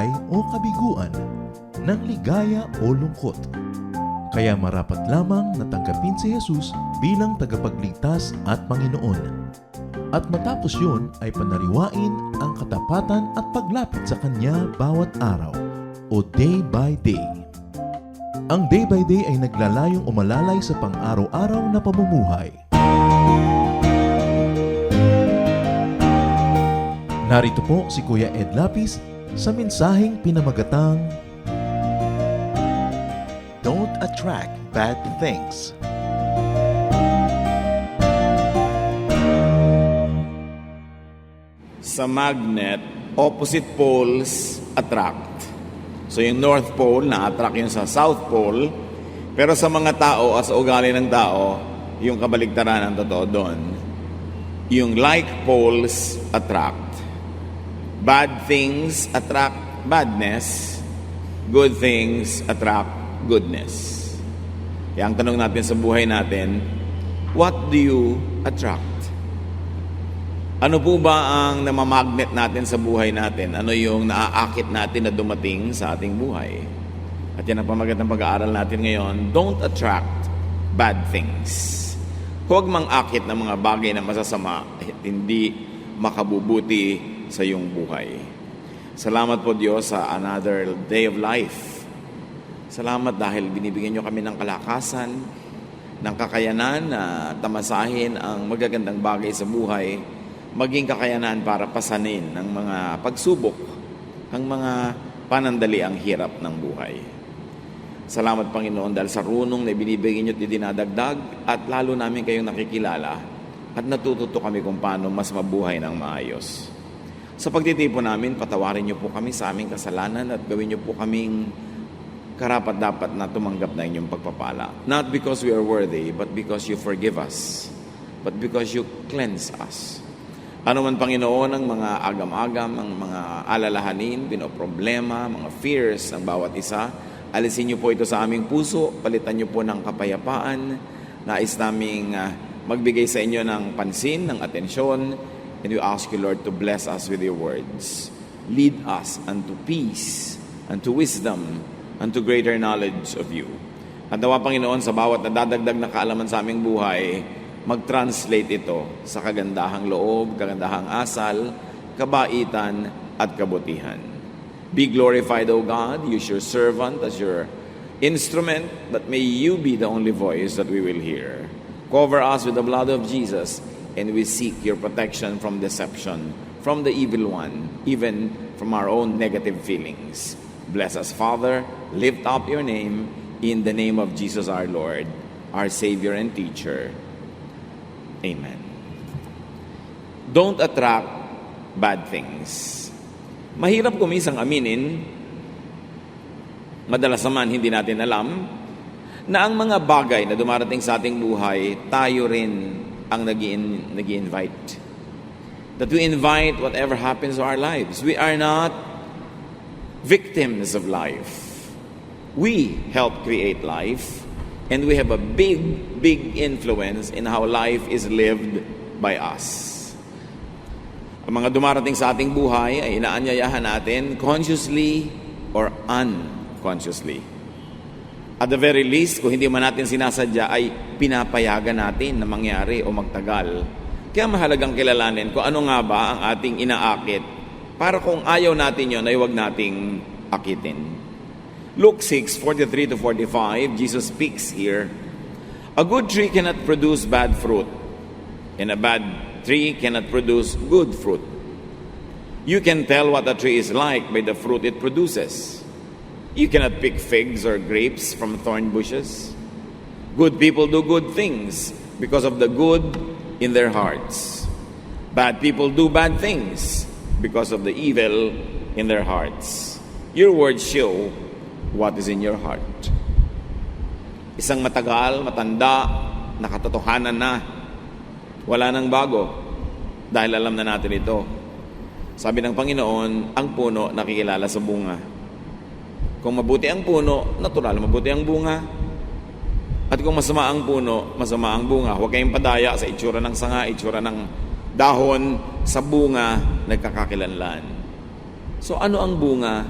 buhay o kabiguan, ng ligaya o lungkot. Kaya marapat lamang na tanggapin si Jesus bilang tagapagligtas at Panginoon. At matapos yun ay panariwain ang katapatan at paglapit sa Kanya bawat araw o day by day. Ang day by day ay naglalayong umalalay sa pang-araw-araw na pamumuhay. Narito po si Kuya Ed Lapis sa mensaheng pinamagatang Don't attract bad things. Sa magnet, opposite poles attract. So yung North Pole, na-attract yun sa South Pole. Pero sa mga tao, as ugali ng tao, yung kabaligtaran ang totoo doon. Yung like poles attract. Bad things attract badness. Good things attract goodness. Kaya ang tanong natin sa buhay natin, what do you attract? Ano po ba ang namamagnet natin sa buhay natin? Ano yung naaakit natin na dumating sa ating buhay? At yan ang pamagat ng pag-aaral natin ngayon. Don't attract bad things. Huwag mang-akit ng mga bagay na masasama at hindi makabubuti sa iyong buhay. Salamat po Diyos sa another day of life. Salamat dahil binibigyan niyo kami ng kalakasan, ng kakayanan na tamasahin ang magagandang bagay sa buhay, maging kakayanan para pasanin ng mga pagsubok, ang mga panandali ang hirap ng buhay. Salamat Panginoon dahil sa runong na binibigyan niyo at dinadagdag at lalo namin kayong nakikilala at natututo kami kung paano mas mabuhay ng maayos. Sa pagtitipon namin, patawarin niyo po kami sa aming kasalanan at gawin niyo po kaming karapat-dapat na tumanggap na inyong pagpapala. Not because we are worthy, but because you forgive us, but because you cleanse us. Ano man Panginoon ang mga agam-agam, ang mga alalahanin, pinoproblema, mga fears ng bawat isa, alisin niyo po ito sa aming puso, palitan niyo po ng kapayapaan, nais naming magbigay sa inyo ng pansin, ng atensyon, and we ask you, Lord, to bless us with your words. Lead us unto peace, unto wisdom, unto greater knowledge of you. At nawa, Panginoon, sa bawat nadadagdag na kaalaman sa aming buhay, mag-translate ito sa kagandahang loob, kagandahang asal, kabaitan, at kabutihan. Be glorified, O God. Use your servant as your instrument, but may you be the only voice that we will hear. Cover us with the blood of Jesus, and we seek your protection from deception, from the evil one, even from our own negative feelings. Bless us, Father. Lift up your name in the name of Jesus our Lord, our Savior and Teacher. Amen. Don't attract bad things. Mahirap kumisang aminin, madalas naman hindi natin alam, na ang mga bagay na dumarating sa ating buhay, tayo rin ang nag-i-invite. That we invite whatever happens to our lives. We are not victims of life. We help create life, and we have a big, big influence in how life is lived by us. Ang mga dumarating sa ating buhay ay inaanyayahan natin consciously or unconsciously. At the very least, kung hindi man natin sinasadya, ay pinapayagan natin na mangyari o magtagal. Kaya mahalagang kilalanin kung ano nga ba ang ating inaakit para kung ayaw natin yun ay huwag nating akitin. Luke 6:43-45, Jesus speaks here, a good tree cannot produce bad fruit, and a bad tree cannot produce good fruit. You can tell what a tree is like by the fruit it produces. You cannot pick figs or grapes from thorn bushes. Good people do good things because of the good in their hearts. Bad people do bad things because of the evil in their hearts. Your words show what is in your heart. Isang matagal, matanda, nakatotohanan na, wala nang bago dahil alam na natin ito. Sabi ng Panginoon, ang puno nakikilala sa bunga. Kung mabuti ang puno, natural, mabuti ang bunga. At kung masama ang puno, masama ang bunga. Huwag kayong padaya sa itsura ng sanga, itsura ng dahon, sa bunga, nagkakakilanlan. So ano ang bunga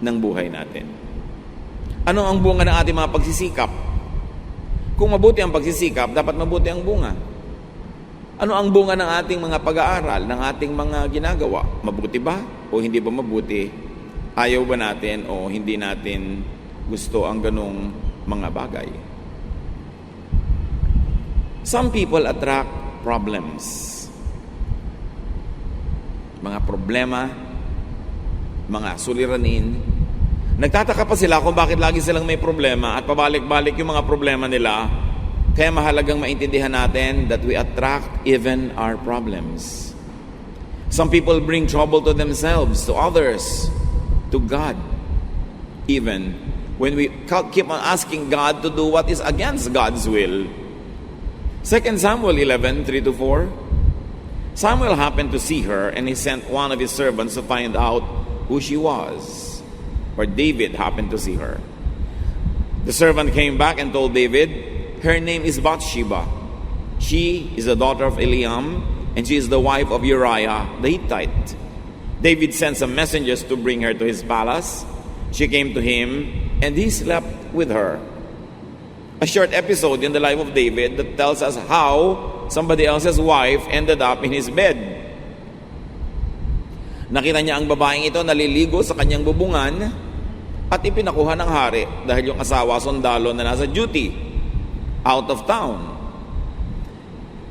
ng buhay natin. Ano ang bunga ng ating mga pagsisikap? Kung mabuti ang pagsisikap, dapat mabuti ang bunga. Ano ang bunga ng ating mga pag-aaral, ng ating mga ginagawa? Mabuti ba o hindi ba mabuti? Ayaw ba natin o hindi natin gusto ang ganong mga bagay? Some people attract problems. Mga problema, mga suliranin. Nagtataka pa sila kung bakit lagi silang may problema at pabalik-balik yung mga problema nila. Kaya mahalagang maintindihan natin that we attract even our problems. Some people bring trouble to themselves, to others, to God. Even when we keep on asking God to do what is against God's will. 2 Samuel 11:3-4. Samuel happened to see her and he sent one of his servants to find out who she was. Or David happened to see her. The servant came back and told David, her name is Bathsheba. She is the daughter of Eliam, and she is the wife of Uriah the Hittite. David sent some messengers to bring her to his palace. She came to him, and he slept with her. A short episode in the life of David that tells us how somebody else's wife ended up in his bed. Nakita niya ang babaeng ito naliligo sa kanyang bubungan at ipinakuha ng hari dahil yung asawa sundalo na nasa duty, out of town.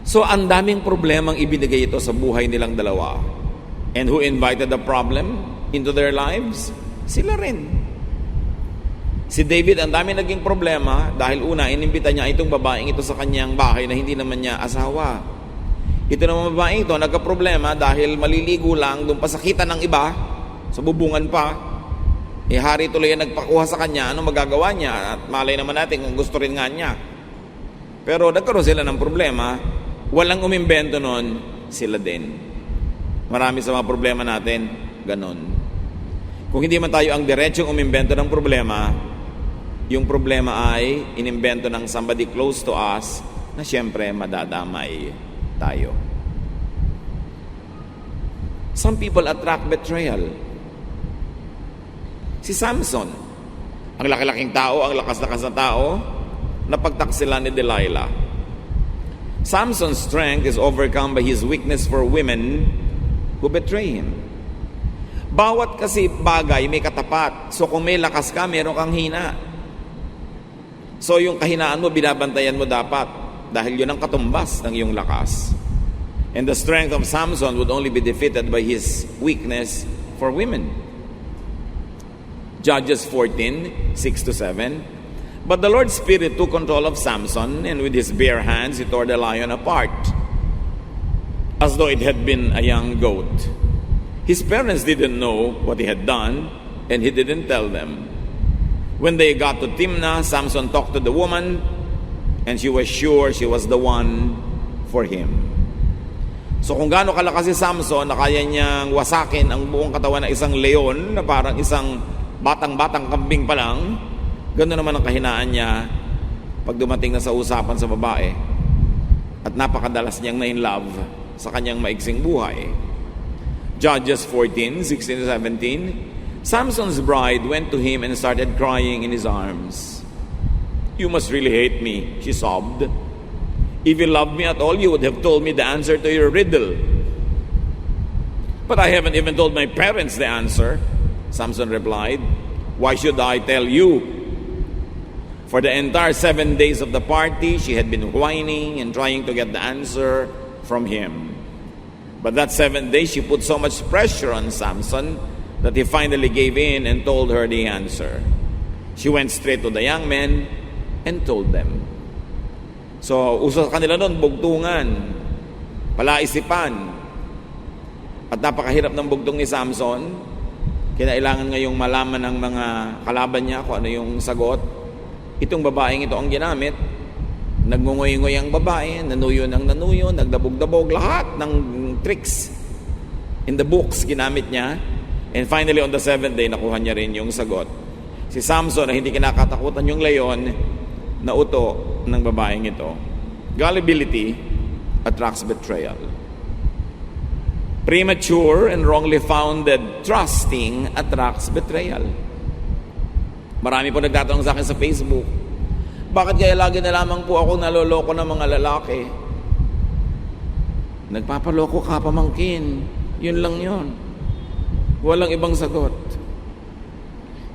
So ang daming problemang ibinigay ito sa buhay nilang dalawa. And who invited the problem into their lives? Sila rin. Si David, ang dami naging problema dahil una, inimbita niya itong babaeng ito sa kanyang bahay na hindi naman niya asawa. Ito naman babaeng ito, nagka-problema dahil maliligo lang, doon pasakitan ng iba, sa bubungan pa. Hari tuloy ang nagpakuha sa kanya, ano magagawa niya? At malay naman natin kung gusto rin nga niya. Pero nagkaroon sila ng problema, walang umimbento nun, sila din. Marami sa mga problema natin, ganon. Kung hindi man tayo ang diretsong umimbento ng problema, yung problema ay inimbento ng somebody close to us na siyempre madadamay tayo. Some people attract betrayal. Si Samson, ang laki-laking tao, ang lakas-lakas na tao, napagtaksila ni Delilah. Samson's strength is overcome by his weakness for women who betray him. Bawat kasi bagay may katapat. So kung may lakas ka, meron kang hina. So yung kahinaan mo, binabantayan mo dapat dahil yun ang katumbas ng iyong lakas. And the strength of Samson would only be defeated by his weakness for women. Judges 14:6-7. But the Lord's Spirit took control of Samson, and with his bare hands he tore the lion apart, as though it had been a young goat. His parents didn't know what he had done, and he didn't tell them. When they got to Timnah, Samson talked to the woman, and she was sure she was the one for him. So kung gaano kalakas si Samson na kaya niyang wasakin ang buong katawan ng isang leon na parang isang batang-batang kambing pa lang, gano'n naman ang kahinaan niya pag dumating na sa usapan sa babae. At napakadalas niyang na-in-love sa kanyang maiksing buhay. Judges 14:16-17. Samson's bride went to him and started crying in his arms. "You must really hate me," she sobbed. "If you loved me at all, you would have told me the answer to your riddle." "But I haven't even told my parents the answer," Samson replied. "Why should I tell you?" For the entire 7 days of the party, she had been whining and trying to get the answer from him. But that 7th day, she put so much pressure on Samson that he finally gave in and told her the answer. She went straight to the young men and told them. So, uso sa kanila noon, bugtungan, palaisipan. At napakahirap ng bugtong ni Samson. Kinailangan ngayong malaman ng mga kalaban niya kung ano yung sagot. Itong babaeng ito ang ginamit. Nagngungoy-ngoy ang babae, nanuyo ng nanuyo, nagdabog-dabog, lahat ng tricks in the books ginamit niya. And finally, on the 7th day, nakuha niya rin yung sagot. Si Samson na hindi kinakatakutan yung leon, nauto ng babaeng ito. Gullibility attracts betrayal. Premature and wrongly founded trusting attracts betrayal. Marami po nagtatanong sa akin sa Facebook, bakit kaya lagi na lamang po ako naloloko ng mga lalaki? Nagpapaloko ka, pamangkin. Yun lang yun. Walang ibang sagot.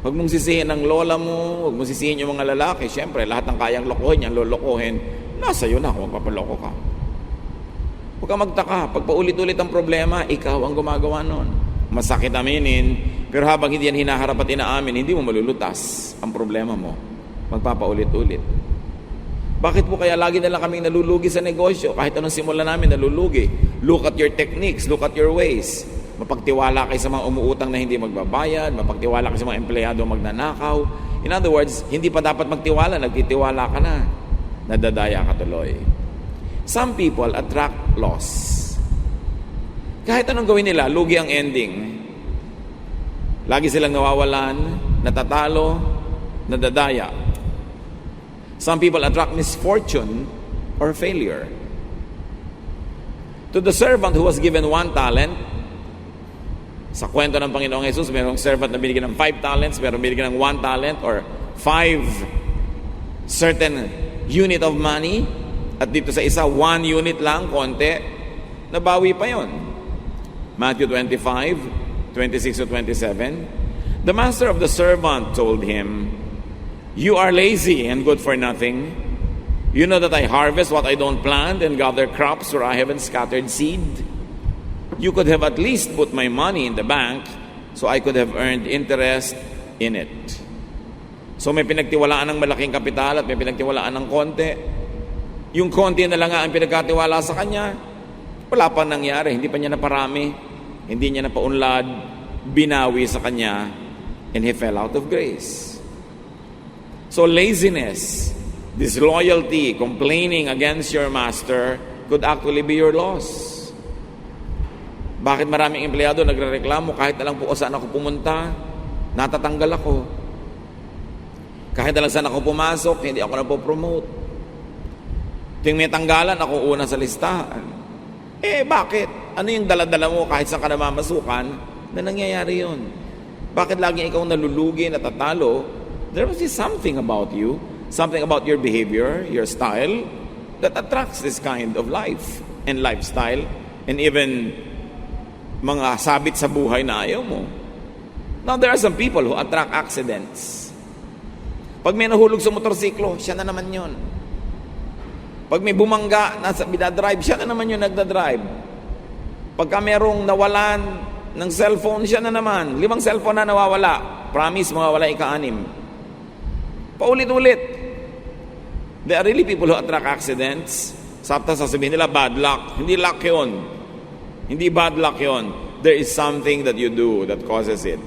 Huwag mong sisihin ang lola mo, huwag mong sisihin yung mga lalaki. Siyempre, lahat ng kayang lokohin yan, lolokohin. Nasa iyo na kung magpapaloko ka. Huwag kang magtaka. Pag paulit-ulit ang problema, ikaw ang gumagawa nun. Masakit aminin, pero habang hindi yan hinaharap at inaamin, hindi mo malulutas ang problema mo. Magpapaulit-ulit. Bakit po kaya lagi na lang kaming nalulugi sa negosyo? Kahit anong simula namin, nalulugi. Look at your techniques, look at your ways. Mapagtiwala kayo sa mga umuutang na hindi magbabayad, mapagtiwala kayo sa mga empleyado magnanakaw. In other words, hindi pa dapat magtiwala, nagtitiwala ka na. Nadadaya ka tuloy. Some people attract loss. Kahit anong gawin nila, lugi ang ending. Lagi silang nawawalan, natatalo, nadadaya. Some people attract misfortune or failure. To the servant who was given 1 talent, sa kwento ng Panginoong Jesus, mayroong servant na binigyan ng 5 talents, mayroong binigyan ng 1 talent or 5 certain unit of money, at dito sa isa, 1 unit lang, konti, nabawi pa yon. Matthew 25, 26 to 27. The master of the servant told him, "You are lazy and good for nothing. You know that I harvest what I don't plant and gather crops where I haven't scattered seed. You could have at least put my money in the bank so I could have earned interest in it." So may pinagtiwalaan ng malaking kapital at may pinagtiwalaan ng konti. Yung konti na lang nga ang pinagkatiwala sa kanya, wala pa nangyari, hindi pa niya naparami, hindi niya napaunlad, binawi sa kanya, and he fell out of grace. So laziness, disloyalty, complaining against your master could actually be your loss. Bakit maraming empleyado nagrereklamo kahit na lang po saan ako pumunta, natatanggal ako. Kahit na lang saan ako pumasok, hindi ako napopromote. Ting may tanggalan, ako una sa listahan. Bakit? Ano yung daladala mo kahit saan ka namamasukan na nangyayari yun? Bakit laging ikaw nalulugi, natatalo? There must be something about you, something about your behavior, your style, that attracts this kind of life and lifestyle, and even mga sabit sa buhay na ayaw mo. Now, there are some people who attract accidents. Pag may nahulog sa motorsiklo, siya na naman yun. Pag may bumangga, bidadrive, siya na naman yung nagdadrive. Pagka merong nawalan ng cellphone, siya na naman. 5 cellphone na nawawala. Promise, mawawala ika-6. Paulit-ulit. There are really people who attract accidents. Sapta sasabihin nila, bad luck. Hindi luck yun. Hindi bad luck yun. There is something that you do that causes it.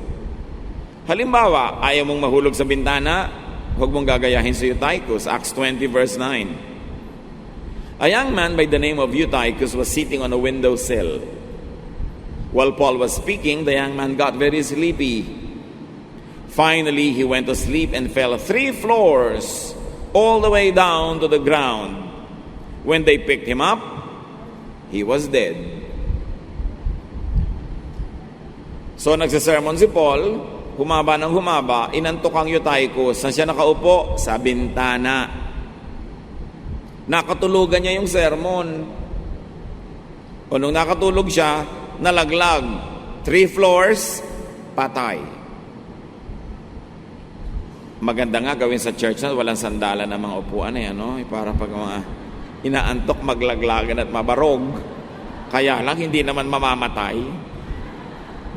Halimbawa, ayaw mong mahulog sa bintana, huwag mong gagayahin si Eutychus. Acts 20 verse 9. A young man by the name of Eutychus was sitting on a windowsill. While Paul was speaking, the young man got very sleepy. Finally, he went to sleep and fell 3 floors all the way down to the ground. When they picked him up, he was dead. So nagsasermon si Paul, humaba ng humaba, inantok ang Eutychus. Saan siya nakaupo? Sa bintana. Nakatulugan niya yung sermon. O nung nakatulog siya, nalaglag. 3 floors, patay. Maganda nga gawin sa church na walang sandalan ng mga upuan no? Para pag mga inaantok, maglaglagan at mabarog. Kaya lang, hindi naman mamamatay.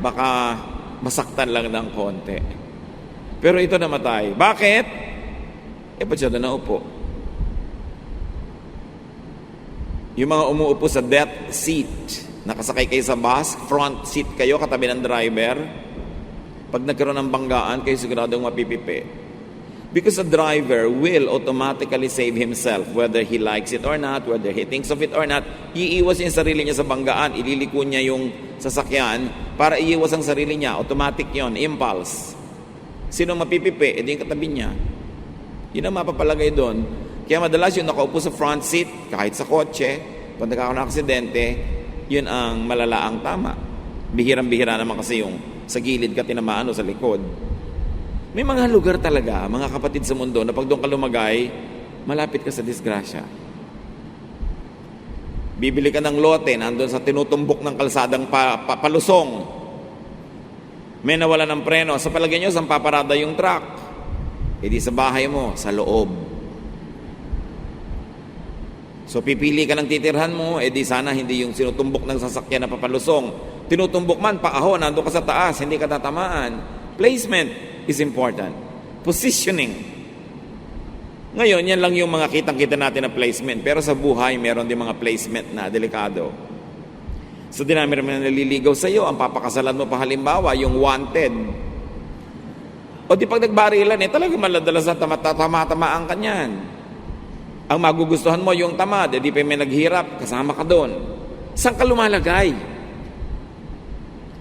Baka masaktan lang ng konti. Pero ito namatay. Bakit? Ba't siya na naupo? Yung mga umuupo sa death seat, nakasakay kayo sa bus, front seat kayo, katabi ng driver. Pag nagkaroon ng banggaan, kayo siguradong mapipipi. Because the driver will automatically save himself, whether he likes it or not, whether he thinks of it or not. Iiwas yung sarili niya sa banggaan, ililiko niya yung sasakyan para iiwas ang sarili niya. Automatic yon, impulse. Sino mapipipi? Edi yung katabi niya. Yun ang mapapalagay doon. Kaya madalas yung nakaupo sa front seat, kahit sa kotse, pag nagkakaroon ng aksidente, yun ang malalaang tama. Bihirang-bihira naman kasi yung sa gilid ka tinamaan o sa likod. May mga lugar talaga, mga kapatid sa mundo, na pag doon ka lumagay, malapit ka sa disgrasya. Bibili ka ng lote, nandun sa tinutumbok ng kalsadang palusong. May nawala ng preno. Sa palagay nyo, saan paparada yung truck? E di sa bahay mo, sa loob. So pipili ka ng titirhan mo, e di sana hindi yung sinutumbok ng sasakyan na papalusong. Tinutumbok man, paahon, nandun ka sa taas, hindi ka tatamaan. Placement is important. Positioning. Ngayon, yan lang yung mga kitang-kita natin na placement. Pero sa buhay, meron din mga placement na delikado. So, dinami rin na naliligaw sa iyo. Ang papakasalan mo pa halimbawa, yung wanted. O di pag nagbarilan, talagang maladalas na tama-tamaan ka niyan. Ang magugustuhan mo, yung tamad. Di pa may naghirap, kasama ka doon. Saan ka lumalagay?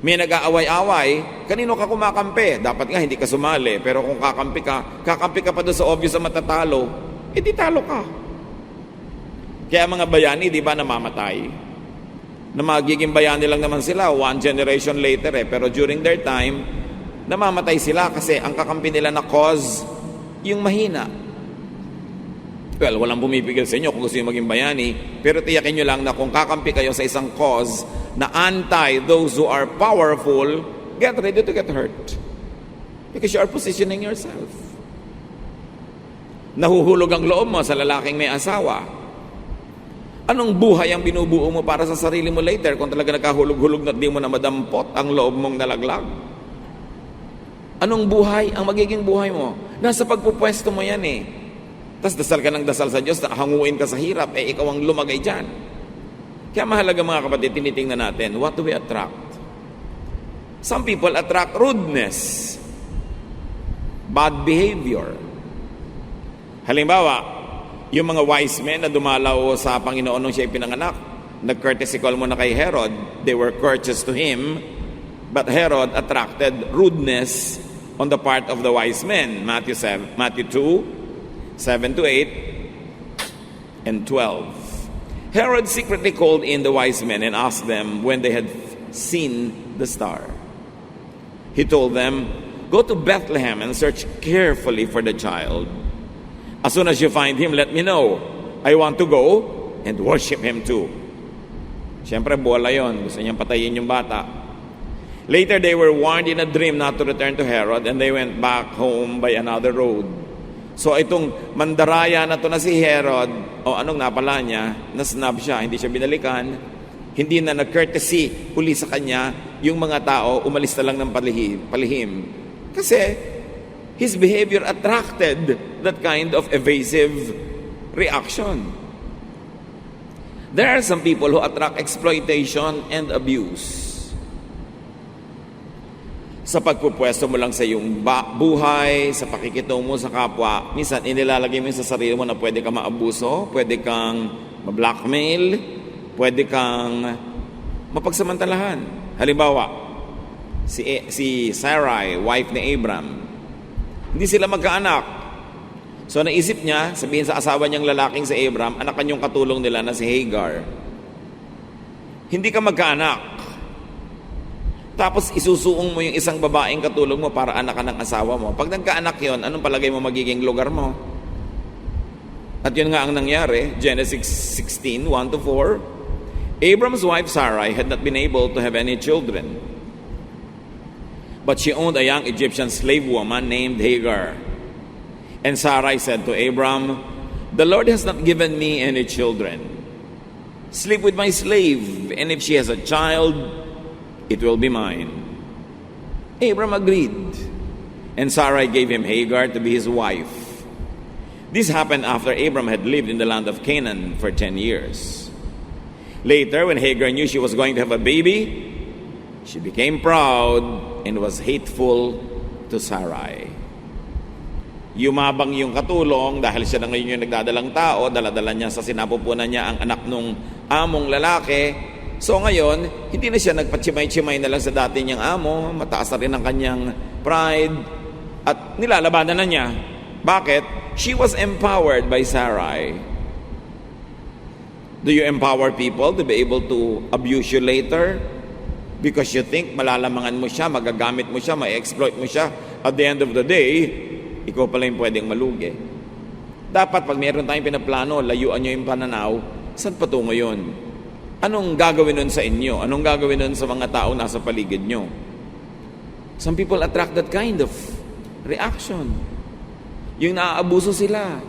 May nag-aaway-away, kanino ka kumakampi? Dapat nga hindi ka sumali, pero kung kakampi ka pa doon sa obvious na matatalo, di talo ka. Kaya mga bayani, di ba, namamatay? Na magiging bayani lang naman sila, one generation later pero during their time, namamatay sila kasi ang kakampi nila na cause, yung mahina. Well, walang bumibigil sa inyo kung gusto nyo maging bayani, pero tiyakin nyo lang na kung kakampi kayo sa isang cause na anti those who are powerful, get ready to get hurt. Because you are positioning yourself. Nahuhulog ang loob mo sa lalaking may asawa. Anong buhay ang binubuo mo para sa sarili mo later kung talaga nagkahulog-hulog na di mo na madampot ang loob mong nalaglag? Anong buhay ang magiging buhay mo? Nasa pagpupwesto mo yan Tapos dasal ka ng dasal sa Diyos na hanguin ka sa hirap, ikaw ang lumagay dyan. Kaya mahalaga mga kapatid, tinitingnan natin, what do we attract? Some people attract rudeness, bad behavior. Halimbawa, yung mga wise men na dumalaw sa Panginoon nung siya pinanganak, nag-courtesy call mo na kay Herod, they were courteous to him, but Herod attracted rudeness on the part of the wise men. Matthew 2, 7 to 8 and 12. Herod secretly called in the wise men and asked them when they had seen the star. He told them, "Go to Bethlehem and search carefully for the child. As soon as you find him, let me know. I want to go and worship him too." Siyempre, bola yon. Gusto niyang patayin yung bata. Later, they were warned in a dream not to return to Herod, and they went back home by another road. So itong mandaraya na to na si Herod, anong napala niya, nasnab siya, hindi siya binalikan, hindi na nag-courtesy uli sa kanya, yung mga tao umalis na lang ng palihim. Kasi his behavior attracted that kind of evasive reaction. There are some people who attract exploitation and abuse. Sa pagpupwesto mo lang sa iyong buhay, sa pakikitungo mo sa kapwa, minsan inilalagay mo sa sarili mo na pwede kang maabuso, pwede kang ma-blackmail, pwede kang mapagsamantalahan. Halimbawa, si Sarai, wife ni Abram, hindi sila magkaanak. So naisip niya, sabihin sa asawa niyang lalaking si Abram, anakan yung katulong nila na si Hagar. Hindi ka magkaanak. Tapos isusuong mo yung isang babaeng katulong mo para anak ka ng asawa mo. Pag nagkaanak yon, anong palagay mo magiging lugar mo? At yun nga ang nangyari, Genesis 16, 1 to 4. Abram's wife Sarai had not been able to have any children. But she owned a young Egyptian slave woman named Hagar. And Sarai said to Abram, "The Lord has not given me any children. Sleep with my slave, and if she has a child, it will be mine." Abram agreed, and Sarai gave him Hagar to be his wife. This happened after Abram had lived in the land of Canaan for 10 years. Later, when Hagar knew she was going to have a baby, she became proud and was hateful to Sarai. Yumabang yung katulong dahil siya na ngayon yung nagdadalang tao, daladala niya sa sinapupunan niya ang anak nung among lalaki. So ngayon, hindi na siya nagpatsimay-tsimay na lang sa dati niyang amo, mataas na rin ang kanyang pride, at nilalabanan na niya. Bakit? She was empowered by Sarai. Do you empower people to be able to abuse you later? Because you think malalamangan mo siya, magagamit mo siya, ma-exploit mo siya, at the end of the day, ikaw pala yung pwedeng malugi. Dapat pag meron tayong pinaplano, layuan nyo yung pananaw, saan patungo yun? Anong gagawin nun sa inyo? Anong gagawin nun sa mga tao nasa paligid nyo? Some people attract that kind of reaction. Yung naaabuso sila.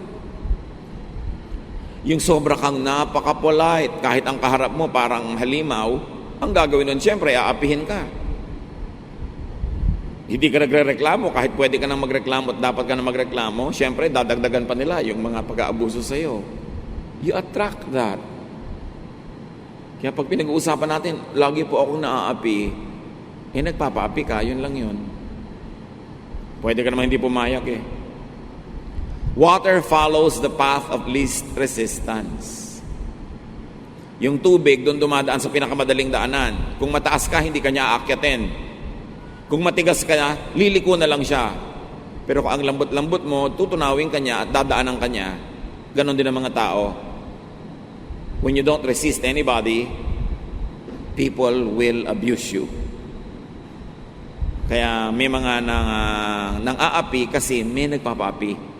Yung sobra kang napaka-polite, kahit ang kaharap mo parang halimaw, ang gagawin nun, siyempre, aapihin ka. Hindi ka nagre-reklamo, kahit pwede ka nang magreklamo at dapat ka nang magreklamo, siyempre, dadagdagan pa nila yung mga pag-aabuso sa'yo. You attract that. Kaya pag pinag-uusapan natin, lagi po akong naaapi, nagpapaapi ka, yun lang yun. Pwede ka naman hindi pumayak eh. Water follows the path of least resistance. Yung tubig, doon dumadaan sa pinakamadaling daanan. Kung mataas ka, hindi ka niya aakyatin. Kung matigas ka, liliko na lang siya. Pero kung ang lambot-lambot mo, tutunawin ka niya at dadaanan ka niya. Ganon din ang mga tao. When you don't resist anybody, people will abuse you. Kaya may mga nang aapi kasi may nagpapaapi.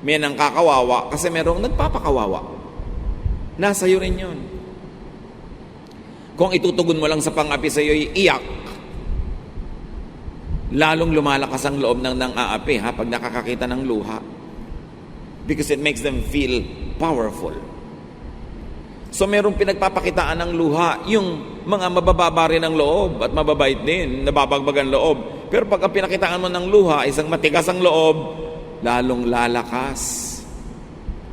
May nang kakawawa kasi merong nagpapakawawa. Nasa iyo rin yun. Kung itutugon mo lang sa pang-api sa iyo, iyak, lalong lumalakas ang loob ng nang-aapi pag nakakakita ng luha. Because it makes them feel powerful. So merong pinagpapakitaan ng luha, yung mga mabababa rin ang loob at mababait din, nababagbagan loob. Pero pag ang pinakitaan mo ng luha, isang matigas ang loob, lalong lalakas.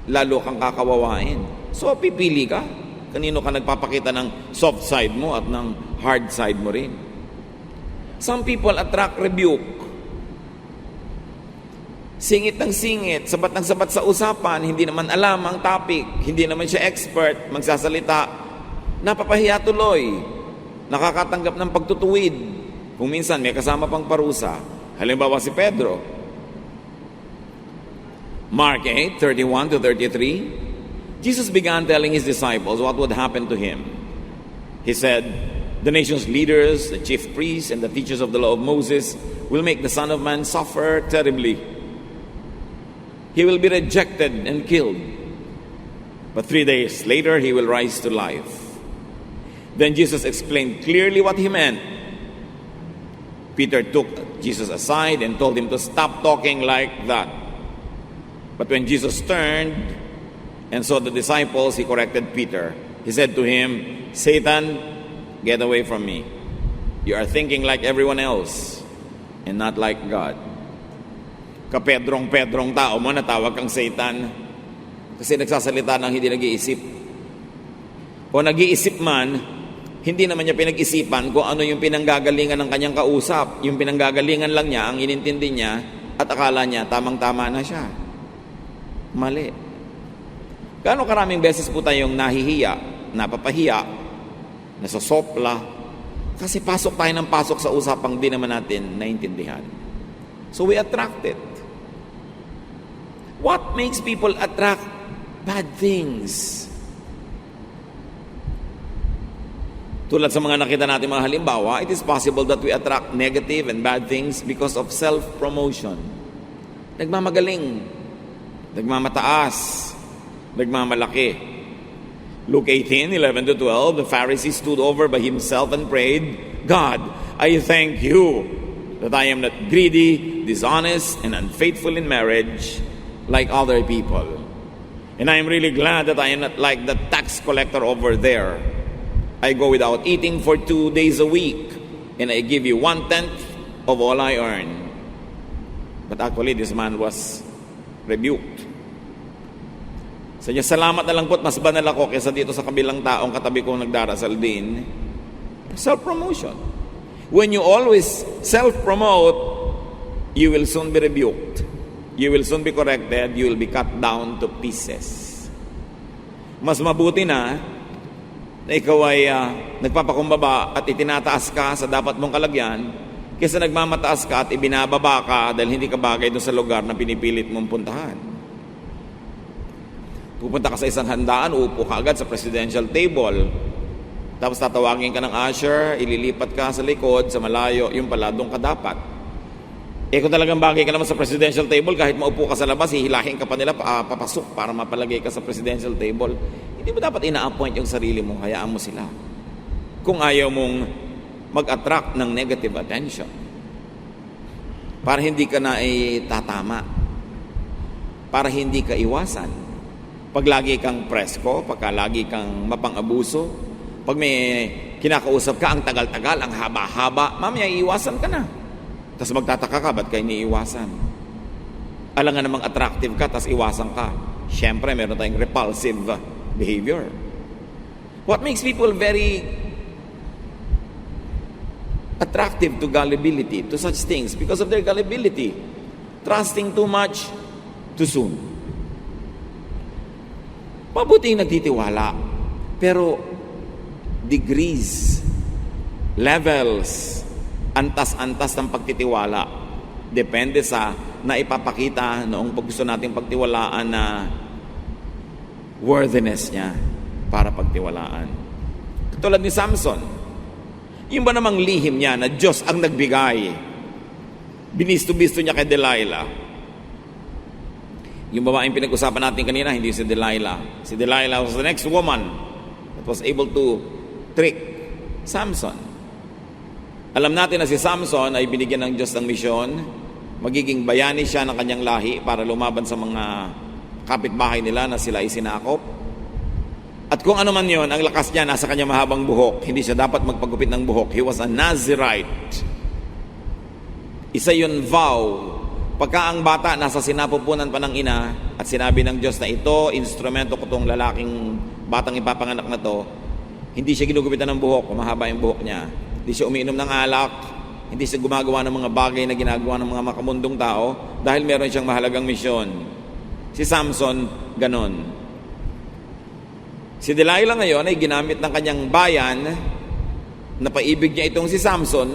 Lalo kang kakawawain. So, pipili ka. Kanino ka nagpapakita ng soft side mo at ng hard side mo rin. Some people attract rebuke. Singit ng singit, sabat ng sabat sa usapan, hindi naman alam ang topic, hindi naman siya expert, magsasalita, napapahiya tuloy, nakakatanggap ng pagtutuwid. Kung minsan may kasama pang parusa. Halimbawa si Pedro, Mark 8:31-33, Jesus began telling his disciples what would happen to him. He said, "The nation's leaders, the chief priests, and the teachers of the law of Moses will make the Son of Man suffer terribly. He will be rejected and killed. But 3 days later, he will rise to life." Then Jesus explained clearly what he meant. Peter took Jesus aside and told him to stop talking like that. But when Jesus turned and saw the disciples, he corrected Peter. He said to him, "Satan, get away from me. You are thinking like everyone else and not like God." Kapedrong-pedrong tao mo, natawag kang Satan kasi nagsasalita ng hindi nag-iisip. O nag-iisip man, hindi naman niya pinag-isipan kung ano yung pinanggagalingan ng kanyang kausap. Yung pinanggagalingan lang niya, ang inintindi niya, at akala niya tamang-tama na siya. Mali. Gaano karaming beses po tayong nahihiya, napapahiya, nasosopla, kasi pasok tayo ng pasok sa usapang di naman natin naintindihan. So we attract it. What makes people attract bad things? Tulad sa mga nakita natin mga halimbawa, it is possible that we attract negative and bad things because of self-promotion. Nagmamagaling, nagmamataas, nagmamalaki. Luke 18:11-12, the Pharisee stood over by himself and prayed, "God, I thank you that I am not greedy, dishonest, and unfaithful in marriage like other people. And I am really glad that I am not like the tax collector over there. I go without eating for 2 days a week, and I give you 1/10 of all I earn." But actually, this man was rebuked. Sa niya, salamat na lang po't mas banal ako kaysa dito sa kabilang taong katabi kong nagdarasal din. Self-promotion. When you always self-promote, you will soon be rebuked. You will soon be corrected. You will be cut down to pieces. Mas mabuti na ikaw ay nagpapakumbaba at itinataas ka sa dapat mong kalagyan kaysa nagmamataas ka at ibinababa ka dahil hindi ka bagay doon sa lugar na pinipilit mong puntahan. Pupunta ka sa isang handaan, uupo ka agad sa presidential table. Tapos tatawagin ka ng usher, ililipat ka sa likod, sa malayo, yung pala doon ka dapat. Kung talagang bagay ka naman sa presidential table, kahit maupo ka sa labas, hihilahin ka pa nila papasok para mapalagay ka sa presidential table. Hindi mo dapat ina-appoint yung sarili mo, hayaan mo sila. Kung ayaw mong mag-attract ng negative attention, para hindi ka na tatama, para hindi ka iwasan. Pag lagi kang presko, pagka lagi kang mapang-abuso, pag may kinakausap ka, ang tagal-tagal, ang haba-haba, mamaya iiwasan ka na. Tapos magtataka ka, ba't kayo iniiwasan? Alam nga namang attractive ka, tapos iwasan ka. Siyempre, meron tayong repulsive behavior. What makes people very attractive to gullibility, to such things? Because of their gullibility. Trusting too much, too soon. Mabuting nagtitiwala, pero degrees, levels, antas-antas ng pagtitiwala. Depende sa naipapakita noong gusto nating pagtiwalaan na worthiness niya para pagtiwalaan. Tulad ni Samson, yung ba namang lihim niya na Diyos ang nagbigay, binisto-bisto niya kay Delilah. Yung babaeng pinag-usapan natin kanina, hindi si Delilah. Si Delilah was the next woman that was able to trick Samson. Alam natin na si Samson ay binigyan ng Diyos ng misyon, magiging bayani siya ng kanyang lahi para lumaban sa mga kapitbahay nila na sila ay sinakop. At kung ano man yon, ang lakas niya nasa kanyang mahabang buhok. Hindi siya dapat magpagupit ng buhok. He was a Nazirite. Isa yun vow. Pagka ang bata nasa sinapupunan pa ng ina at sinabi ng Diyos na ito, instrumento ko tong lalaking batang ipapanganak na to, hindi siya ginugupitan ng buhok, mahaba yung buhok niya. Hindi siya umiinom ng alak, hindi siya gumagawa ng mga bagay na ginagawa ng mga makamundong tao dahil meron siyang mahalagang misyon. Si Samson, ganon. Si Delilah ngayon ay ginamit ng kanyang bayan na paibig niya itong si Samson.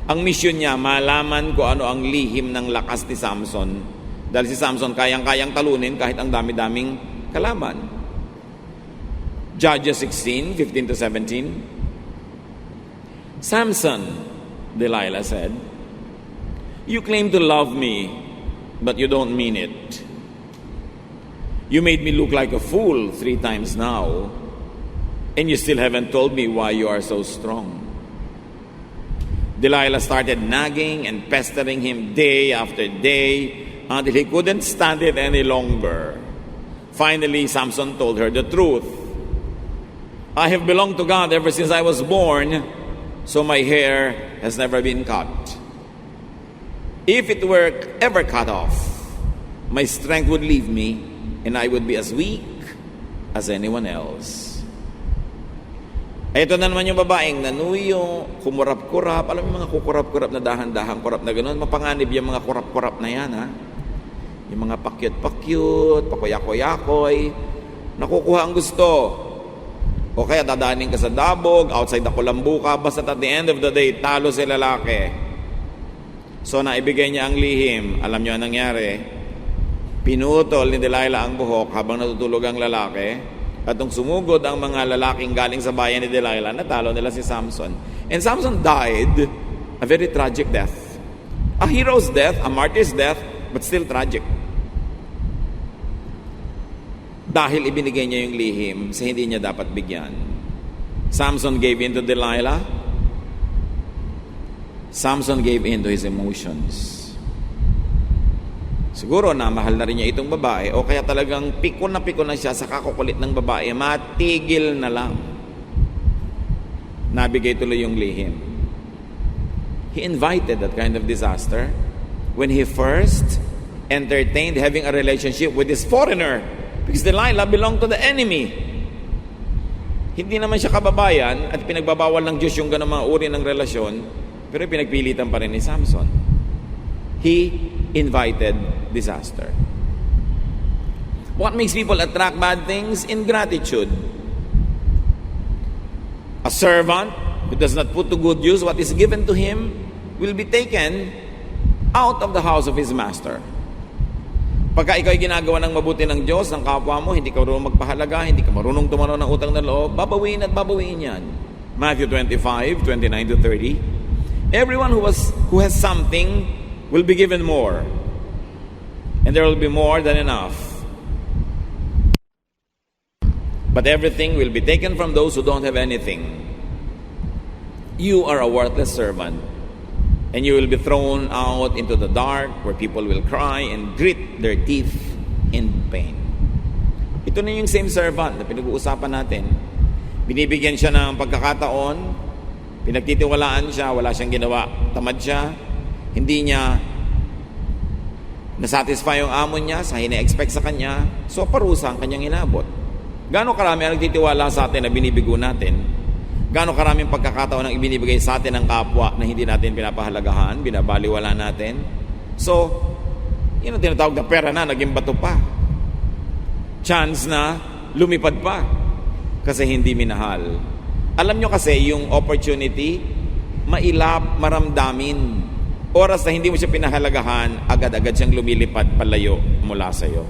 Ang misyon niya, malaman ko ano ang lihim ng lakas ni Samson. Dahil si Samson kayang-kayang talunin kahit ang dami-daming kalaban. Judges 16, 15-17. Samson, Delilah said, you claim to love me, but you don't mean it. You made me look like a fool 3 times now, and you still haven't told me why you are so strong. Delilah started nagging and pestering him day after day until he couldn't stand it any longer. Finally, Samson told her the truth. I have belonged to God ever since I was born, so my hair has never been cut. If it were ever cut off, my strength would leave me, and I would be as weak as anyone else. Ito na naman yung babaeng nanuyo, kumurap-kurap. Alam mo yung mga kukurap-kurap na dahan-dahang kurap na gano'n? Mapanganib yung mga kurap-kurap na yan, ha? Yung mga pakyut-pakyut, pakuyakoy-yakoy, nakukuha ang gusto. O kaya dadaning ka sa dabog, outside the kulambuka, basta at the end of the day, talo si lalaki. So naibigay niya ang lihim. Alam niyo ang nangyari? Pinutol ni Delilah ang buhok habang natutulog ang lalaki. At nung sumugod ang mga lalaking galing sa bayan ni Delilah, natalo nila si Samson. And Samson died a very tragic death. A hero's death, a martyr's death, but still tragic. Dahil ibinigay niya yung lihim sa hindi niya dapat bigyan. Samson gave in to Delilah. Samson gave in to his emotions. Siguro na mahal na rin niya itong babae o kaya talagang pikon na siya sa kakukulit ng babae. Matigil na lang. Nabigay tuloy yung lihim. He invited that kind of disaster when he first entertained having a relationship with this foreigner. Because Delilah belonged to the enemy. Hindi naman siya kababayan at pinagbabawal ng Diyos yung ganang mga uri ng relasyon, pero pinagpilitan pa rin ni Samson. He invited disaster. What makes people attract bad things? Ingratitude. A servant who does not put to good use what is given to him will be taken out of the house of his master. Pagka ikaw ay ginagawa ng mabuti ng Diyos, ng kapwa mo, hindi ka marunong magpahalaga, hindi ka marunong tumanaw ng utang na loob, babawiin at babawiin yan. Matthew 25, 29-30. Everyone who has something will be given more, and there will be more than enough. But everything will be taken from those who don't have anything. You are a worthless servant, and you will be thrown out into the dark where people will cry and grit their teeth in pain. Ito na yung same servant na pinag-uusapan natin. Binibigyan siya ng pagkakataon, pinagtitiwalaan siya, wala siyang ginawa, tamad siya, hindi niya nasatisfy yung amo niya sa hina-expect sa kanya, so parusa ang kanyang inabot. Gaano karami ang nagtitiwala sa atin na binibigo natin? Gaano karaming pagkakataon ang ibinibigay sa atin ng kapwa na hindi natin pinapahalagahan, binabaliwala natin? So, yun ang tinatawag na pera na, naging bato pa. Chance na lumipad pa kasi hindi minahal. Alam nyo kasi yung opportunity, mailap, maramdamin. Oras na hindi mo siya pinahalagahan, agad-agad siyang lumilipad palayo mula sa'yo.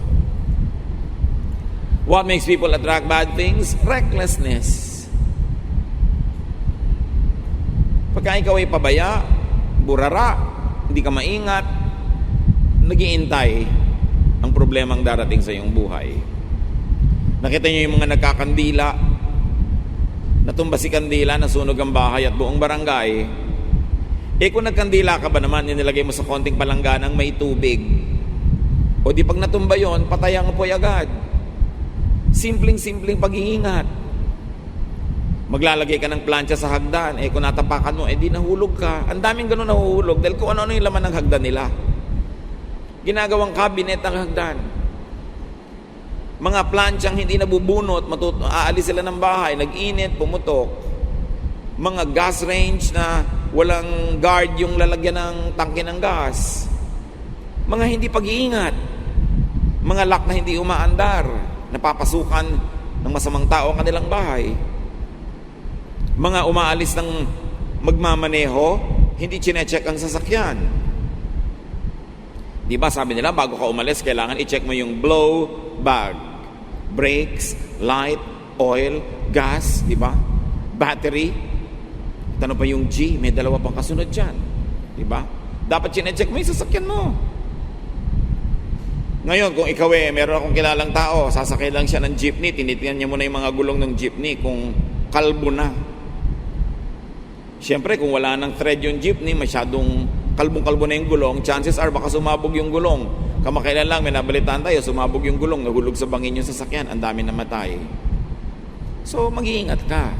What makes people attract bad things? Recklessness. Pagka ikaw ay pabaya, burara, hindi ka maingat, nag-iintay ang problemang darating sa iyong buhay. Nakita niyo yung mga nagkakandila, natumba si kandila, nasunog ang bahay at buong barangay. Kung nagkandila ka ba naman, nilagay mo sa konting palangganang may tubig. O di pag natumba yon, patay ang apoy agad. Simpleng pag-iingat. Maglalagay ka ng plancha sa hagdan, kung natapakan mo, di nahulog ka. Ang daming ganun nahuhulog dahil kung ano yung laman ng hagdan nila. Ginagawang cabinet ang hagdan. Mga planchang hindi nabubunot, aalis sila ng bahay, nag-init, pumutok. Mga gas range na walang guard yung lalagyan ng tangke ng gas. Mga hindi pag-iingat. Mga lock na hindi umaandar, napapasukan ng masamang tao ang kanilang bahay. Mga umaalis ng magmamaneho, hindi chinecheck ang sasakyan. Di ba sabi nila, bago ka umalis, kailangan i-check mo yung blow bag. Brakes, light, oil, gas, di ba? Battery. Ano pa yung G? May dalawa pang kasunod dyan. Di ba? Dapat chinecheck mo yung sasakyan mo. Ngayon, kung ikaw meron akong kilalang tao, sasakay lang siya ng jeepney, tinitingnan niya muna yung mga gulong ng jeepney kung kalbo na. Siyempre, kung wala ng thread yung jeepney, masyadong kalbong-kalbo na yung gulong, chances are baka sumabog yung gulong. Kamakailan lang, may nabalitaan tayo, sumabog yung gulong, nahulog sa bangin yung sasakyan, ang dami namatay. So, mag-iingat ka.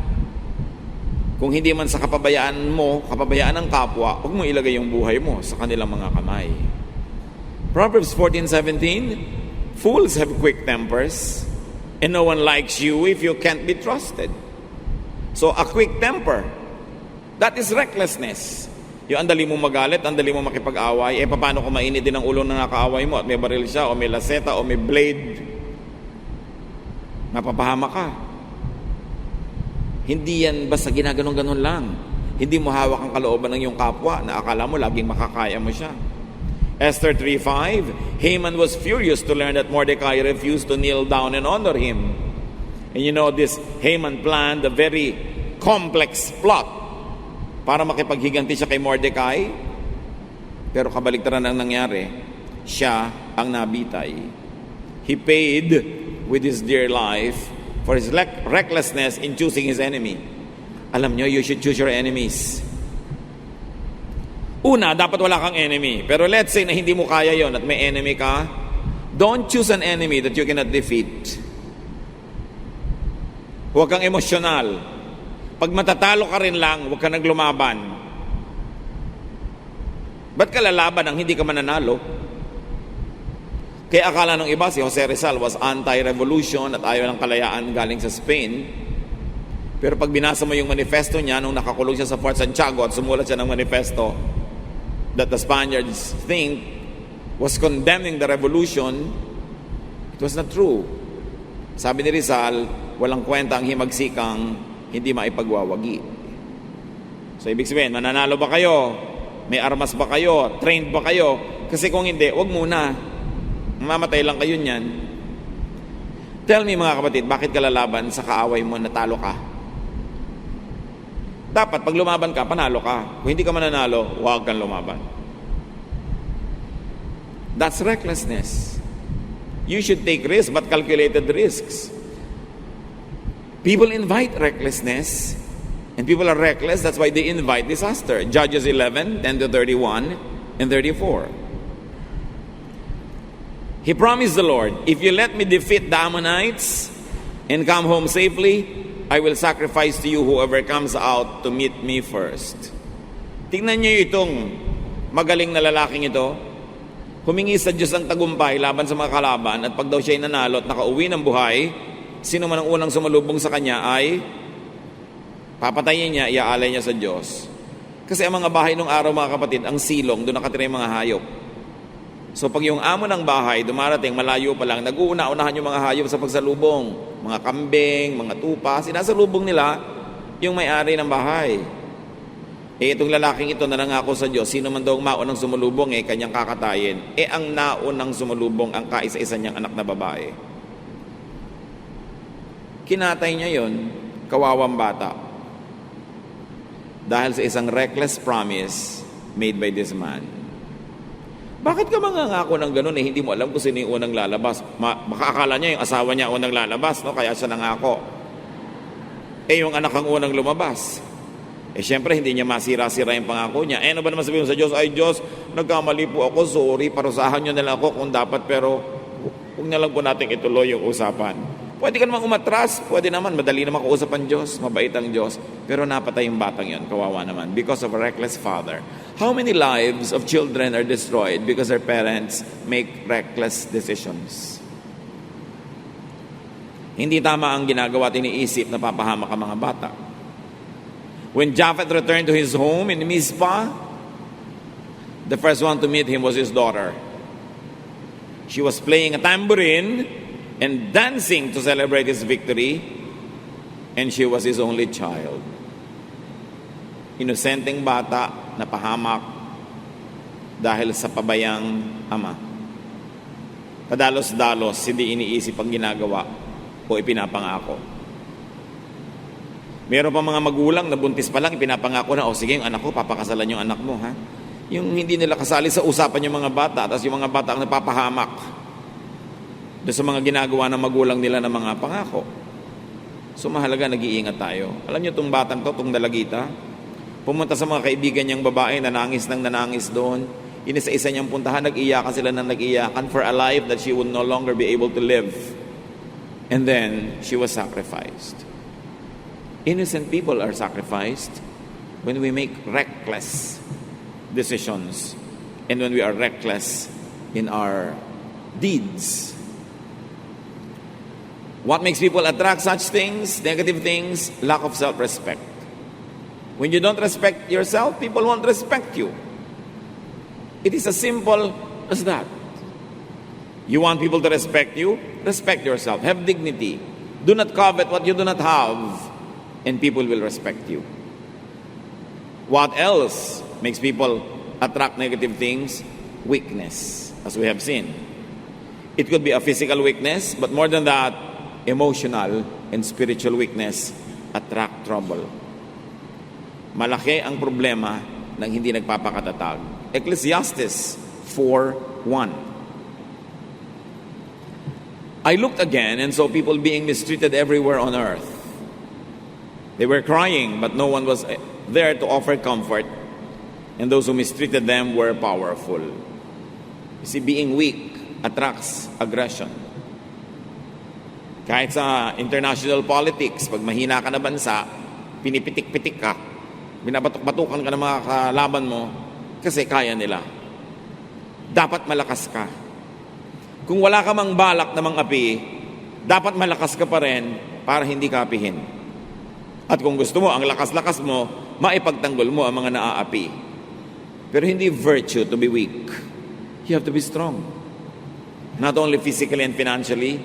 Kung hindi man sa kapabayaan mo, kapabayaan ng kapwa, huwag mo ilagay yung buhay mo sa kanilang mga kamay. Proverbs 14:17, fools have quick tempers, and no one likes you if you can't be trusted. So, a quick temper, that is recklessness. Yung andali mo magalit, andali mo makipag-away, paano kung mainit din ang ulo ng nakaaway mo at may baril siya, o may laseta, o may blade? Mapapahama ka. Hindi yan basta ginaganon-ganon lang. Hindi mo hawak ang kalooban ng iyong kapwa na akala mo laging makakaya mo siya. Esther 3:5, Haman was furious to learn that Mordecai refused to kneel down and honor him. And you know, this Haman planned a very complex plot para makipaghiganti siya kay Mordecai. Pero kabaligtaran ang nangyari. Siya ang nabitay. He paid with his dear life for his recklessness in choosing his enemy. Alam nyo, you should choose your enemies. Una, dapat wala kang enemy. Pero let's say na hindi mo kaya yon at may enemy ka, don't choose an enemy that you cannot defeat. Huwag kang emosyonal. Pag matatalo ka rin lang, huwag ka naglumaban. Ba't ka lalaban ang hindi ka mananalo? Kaya akala ng iba, si Jose Rizal was anti-revolution at ayaw ng kalayaan galing sa Spain. Pero pag binasa mo yung manifesto niya, nung nakakulong siya sa Fort Santiago at sumulat siya ng manifesto that the Spaniards think was condemning the revolution, it was not true. Sabi ni Rizal, walang kwenta ang himagsikang hindi maipagwawagi. So ibig sabihin, mananalo ba kayo? May armas ba kayo? Trained ba kayo? Kasi kung hindi, wag muna. Mamatay lang kayo niyan. Tell me mga kapatid, bakit ka lalaban sa kaaway mo na talo ka? Dapat pag lumaban ka, panalo ka. Kung hindi ka mananalo, huwag kang lumaban. That's recklessness. You should take risks, but calculated risks. People invite recklessness, and people are reckless. That's why they invite disaster. Judges 11, 10 to 31, and 34. He promised the Lord, if you let me defeat the Ammonites and come home safely, I will sacrifice to you whoever comes out to meet me first. Tingnan niyo itong magaling na lalaking ito. Humingi sa Diyos ang tagumpay laban sa mga kalaban, at pag daw siya'y nanalo at nakauwi ng buhay, sino man ang unang sumalubong sa kanya ay papatayin niya, iaalay niya sa Diyos. Kasi ang mga bahay nung araw, mga kapatid, ang silong, doon nakatira yung mga hayop. So pag yung amo ng bahay dumarating malayo pa lang, nag-uuna-unahan yung mga hayop sa pagsalubong. Mga kambing, mga tupa, sinasalubong nila yung may-ari ng bahay. Itong lalaking ito na nangako sa Diyos, sino man daw ang maunang sumalubong, kanyang kakatayin. Ang naunang sumalubong ang kaisa-isa niyang anak na babae. Kinatay niya yon, kawawang bata. Dahil sa isang reckless promise made by this man. Bakit ka mangangako ng ganun hindi mo alam kung sino yung unang lalabas? Baka akala niya yung asawa niya unang lalabas, no? Kaya siya nangako. Yung anak ang unang lumabas. Siyempre, hindi niya masira-sira yung pangako niya. Ano ba naman sabihin mo sa Diyos? Ay Diyos, nagkamali po ako, sorry, parusahan niyo na lang ako kung dapat, pero huwag na lang po natin ituloy yung usapan. Pwede ka naman umatras, pwede naman, madali naman kausap ang Diyos, mabait ang Diyos, pero napatay yung batang yon, kawawa naman, because of a reckless father. How many lives of children are destroyed because their parents make reckless decisions? Hindi tama ang ginagawa at iniisip na papahamak ang mga bata. When Japhet returned to his home in Mizpah, the first one to meet him was his daughter. She was playing a tambourine and dancing to celebrate his victory, and she was his only child. Inosenteng bata na pahamak dahil sa pabayang ama. Padalos-dalos, hindi iniisip ang ginagawa o ipinapangako. Meron pa mga magulang na buntis pa lang, ipinapangako na, sige, yung anak ko, papakasalan yung anak mo, ha? Yung hindi nila kasali sa usapan yung mga bata, tapos yung mga bata ang napapahamak doon sa mga ginagawa ng magulang nila ng mga pangako. So mahalaga, nag-iingat tayo. Alam niyo itong batang to, itong dalagita, pumunta sa mga kaibigan niyang babae, nanangis doon. Inisa-isa niyang puntahan, nag-iyakan sila ng nag-iyakan for a life that she would no longer be able to live. And then, she was sacrificed. Innocent people are sacrificed when we make reckless decisions and when we are reckless in our deeds. What makes people attract such things, negative things? Lack of self-respect. When you don't respect yourself, people won't respect you. It is as simple as that. You want people to respect you? Respect yourself. Have dignity. Do not covet what you do not have, and people will respect you. What else makes people attract negative things? Weakness, as we have seen. It could be a physical weakness, but more than that, emotional and spiritual weakness attract trouble. Malaki ang problema ng hindi nagpapakatatag. Ecclesiastes 4:1. I looked again and saw people being mistreated everywhere on earth. They were crying, but no one was there to offer comfort, and those who mistreated them were powerful. You see, being weak attracts aggression. Kahit sa international politics, pag mahina ka na bansa, pinipitik-pitik ka, binabatok-batukan ka ng mga kalaban mo, kasi kaya nila. Dapat malakas ka. Kung wala ka mang balak na mang-api, dapat malakas ka pa rin para hindi ka apihin. At kung gusto mo, ang lakas-lakas mo, maipagtanggol mo ang mga naaapi. Pero hindi virtue to be weak. You have to be strong. Not only physically and financially,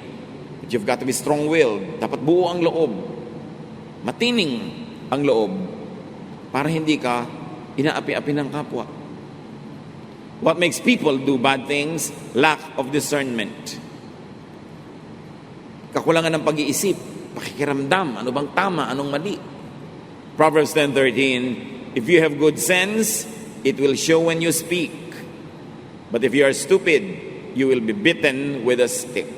but you've got to be strong-willed. Dapat buo ang loob. Matining ang loob. Para hindi ka inaapi-api ng kapwa. What makes people do bad things? Lack of discernment. Kakulangan ng pag-iisip. Pakikiramdam, ano bang tama, anong mali. Proverbs 10:13, if you have good sense, it will show when you speak. But if you are stupid, you will be bitten with a stick.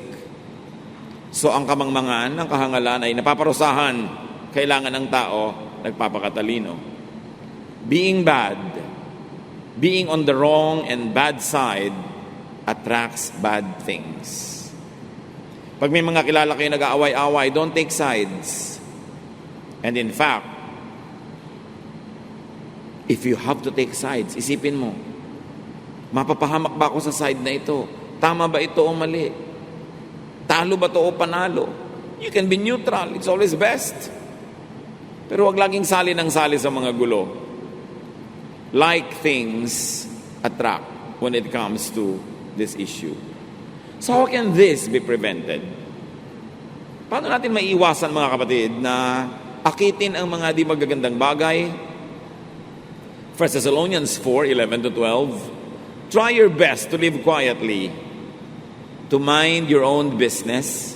So ang kamangmangan ng kahangalan ay napaparusahan. Kailangan ng tao nagpapakatalino. Being bad, being on the wrong and bad side attracts bad things. Pag may mga kilala kayo nag-aaway-away, don't take sides. And in fact, if you have to take sides, isipin mo, mapapahamak ba ako sa side na ito? Tama ba ito o mali? Talo ba ito o panalo? You can be neutral. It's always best. Pero wag laging sali ng sali sa mga gulo. Like things attract when it comes to this issue. So how can this be prevented? Paano natin maiiwasan, mga kapatid, na akitin ang mga di magagandang bagay? 1 Thessalonians 4:11-12, try your best to live quietly, to mind your own business,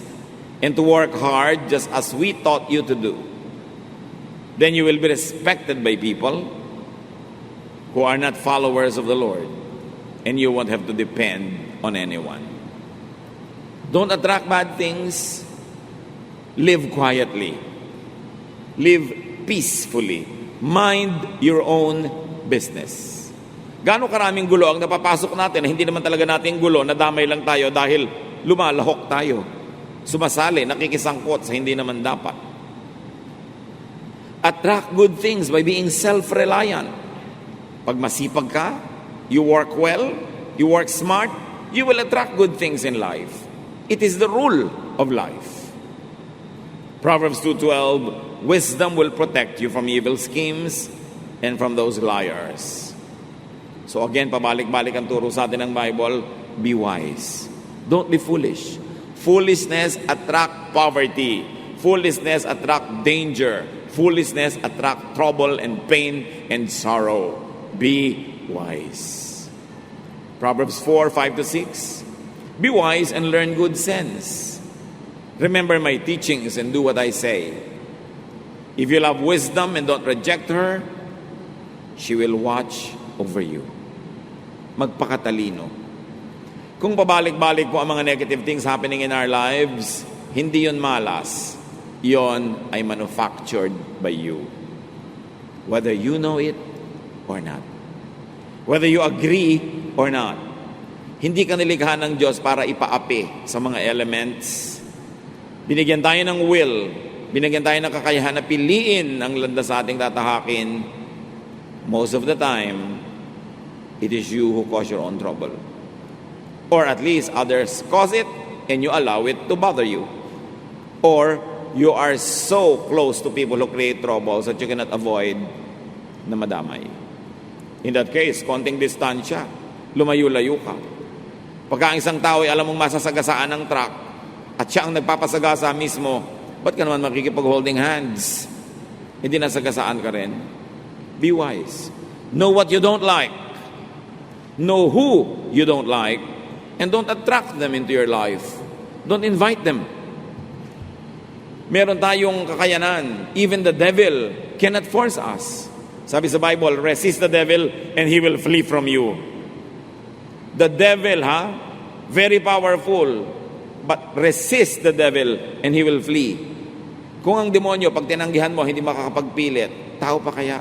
and to work hard just as we taught you to do. Then you will be respected by people who are not followers of the Lord, and you won't have to depend on anyone. Don't attract bad things. Live quietly. Live peacefully. Mind your own business. Gaano karaming gulo ang napapasok natin na hindi naman talaga natin gulo, nadamay lang tayo dahil lumalahok tayo. Sumasali, nakikisangkot sa hindi naman dapat. Attract good things by being self-reliant. Pag masipag ka, you work well, you work smart, you will attract good things in life. It is the rule of life. Proverbs 2:12, wisdom will protect you from evil schemes and from those liars. So again, pabalik-balik ang turo sa atin ng Bible, be wise. Don't be foolish. Foolishness attract poverty. Foolishness attract danger. Foolishness attract trouble and pain and sorrow. Be wise. Proverbs 4:5-6. Be wise and learn good sense. Remember my teachings and do what I say. If you love wisdom and don't reject her, she will watch over you. Magpakatalino. Kung pabalik-balik po ang mga negative things happening in our lives, hindi yon malas. Yon ay manufactured by you. Whether you know it or not. Whether you agree or not. Hindi ka nilikha ng Diyos para ipaapi sa mga elements. Binigyan tayo ng will. Binigyan tayo ng kakayahan na piliin ang landas sa ating tatahakin. Most of the time, it is you who cause your own trouble. Or at least others cause it and you allow it to bother you. Or you are so close to people who create troubles that you cannot avoid na madamay. In that case, konting distansya, lumayo-layo ka. Pagka ang isang tao ay alam mong masasagasaan ng truck at siya ang nagpapasagasa mismo, ba't ka naman makikipag-holding hands? Hindi nasagasaan ka rin. Be wise. Know what you don't like. Know who you don't like. And don't attract them into your life. Don't invite them. Meron tayong kakayanan. Even the devil cannot force us. Sabi sa Bible, resist the devil and he will flee from you. The devil, very powerful. But resist the devil and he will flee. Kung ang demonyo, pag tinanggihan mo, hindi makakapagpilit, tao pa kaya?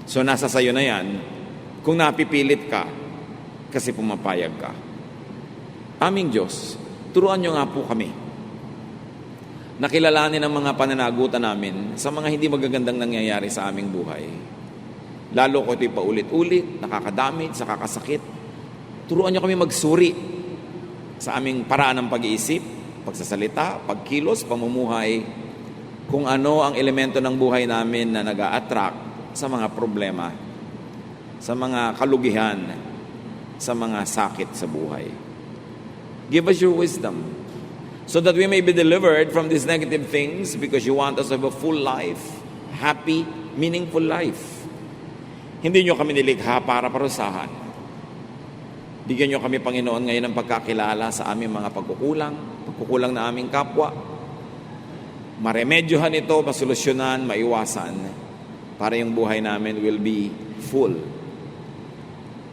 So nasa sayo na yan, kung napipilit ka, kasi pumapayag ka. Aming Diyos, turuan nyo nga po kami. Nakilalanin ang mga pananagutan namin sa mga hindi magagandang nangyayari sa aming buhay. Lalo ko ito'y paulit-ulit, nakakadamit, sa kakasakit. Turuan nyo kami magsuri sa aming paraan ng pag-iisip, pagsasalita, pagkilos, pamumuhay, kung ano ang elemento ng buhay namin na nag-a-attract sa mga problema, sa mga kalugihan, sa mga sakit sa buhay. Give us your wisdom so that we may be delivered from these negative things because you want us to have a full life, happy, meaningful life. Hindi nyo kami nilikha para parusahan. Bigyan nyo kami, Panginoon, ngayon ng pagkakilala sa aming mga pagkukulang na aming kapwa. Maremedyohan ito, masolusyonan, maiwasan, para yung buhay namin will be full.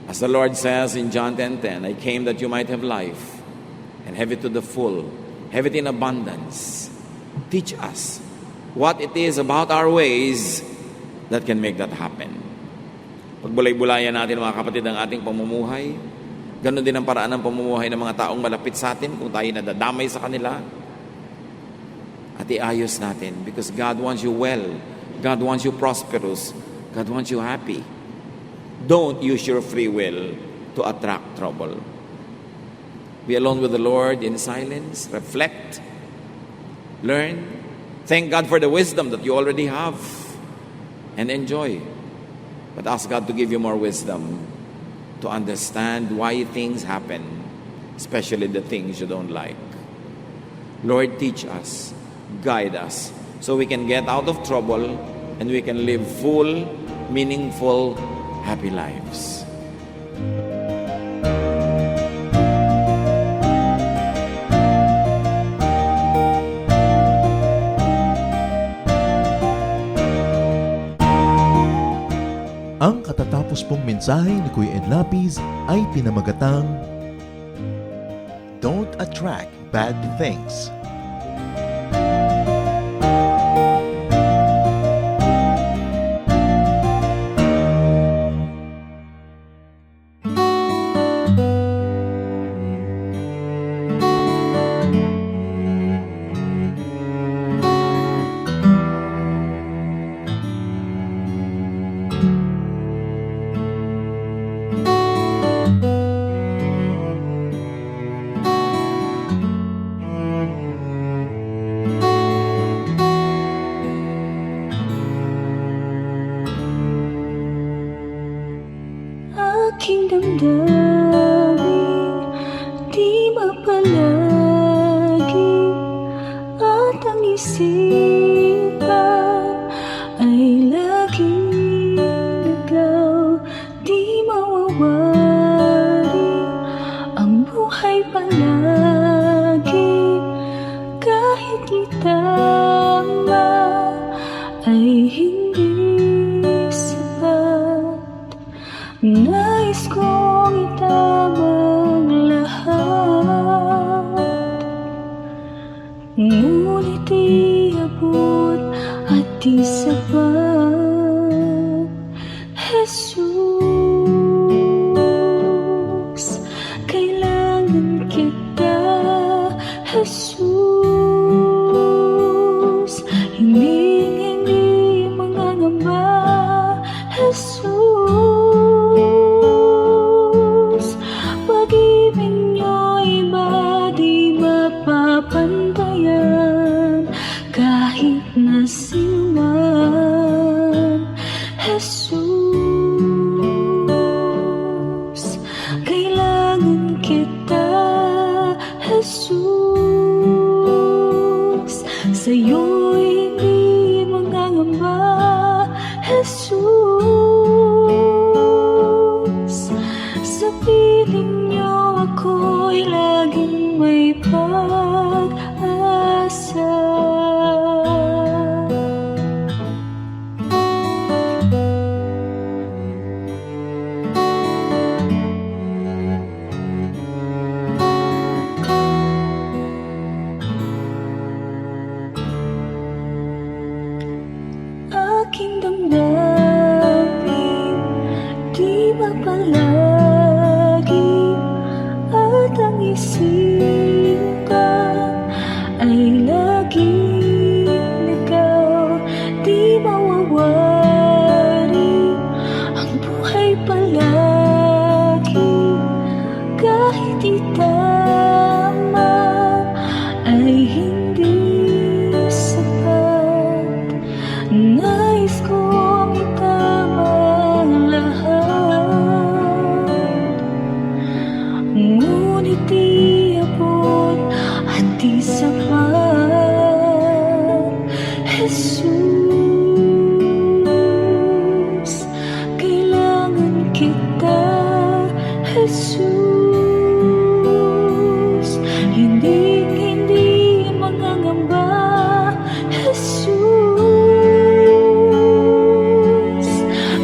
As the Lord says in John 10:10, I came that you might have life and have it to the full, have it in abundance. Teach us what it is about our ways that can make that happen. Pagbulay-bulayan natin mga kapatid ang ating pamumuhay. Ganon din ang paraan ng pamumuhay ng mga taong malapit sa atin kung tayo nadadamay sa kanila. At iayos natin because God wants you well. God wants you prosperous. God wants you happy. Don't use your free will to attract trouble. Be alone with the Lord in silence. Reflect. Learn. Thank God for the wisdom that you already have. And enjoy. But ask God to give you more wisdom to understand why things happen, especially the things you don't like. Lord, teach us, guide us, so we can get out of trouble and we can live full, meaningful, happy lives. Ang katatapos pong mensahe ni Kuya Ed Lapis ay pinamagatang Don't attract bad things. Aking damdamin, di mapalagi, at ang isipan ay laging nagaw. Di mawawari ang buhay palagi, kahit itama ay hindi sapat. Nais kong itamang lahat, ngunit iabot at di sapat. Jesus, kailangan kita. Jesus, hindi mangangamba. Jesus, pag-ibig niyo'y ba di mapapantayan kahit na sinuman. Jesus, kailangan kita. Jesus, sa'yo'y hindi mangangamba. Jesus, sa piling niyo ako'y laging may pag-asa. Aking damdamin, di mapalagi, at ang isipan ay laging ikaw. Di mawawari ang buhay palagi, kahit itama ay hindi sapat. Nais kong itamang lahat, ngunit iabot at di sapat. Jesus, kailangan kita. Jesus, hindi mangangamba. Jesus,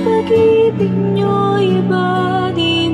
pag-ibig niyo'y ba di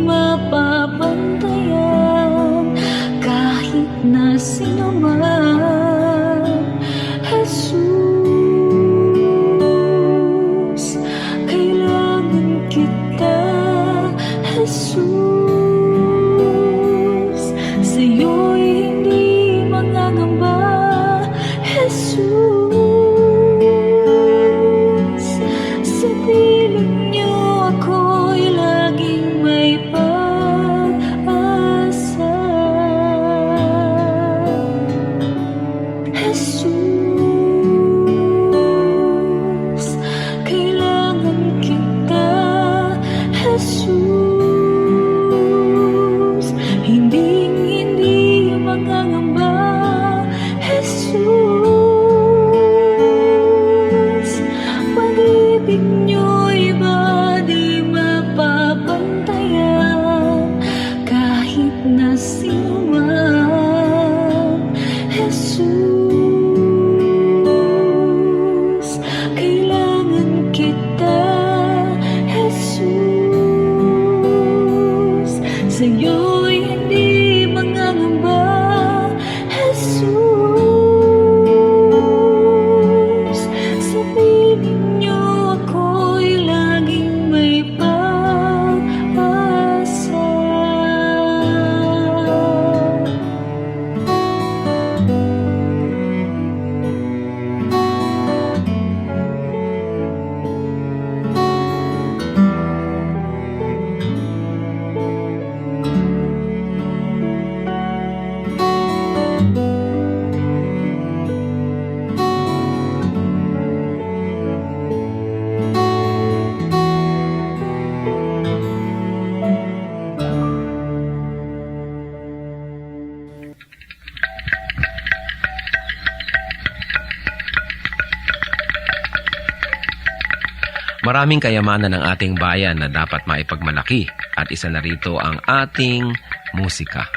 Maraming kayamanan ng ating bayan na dapat maipagmalaki at isa na rito ang ating musika.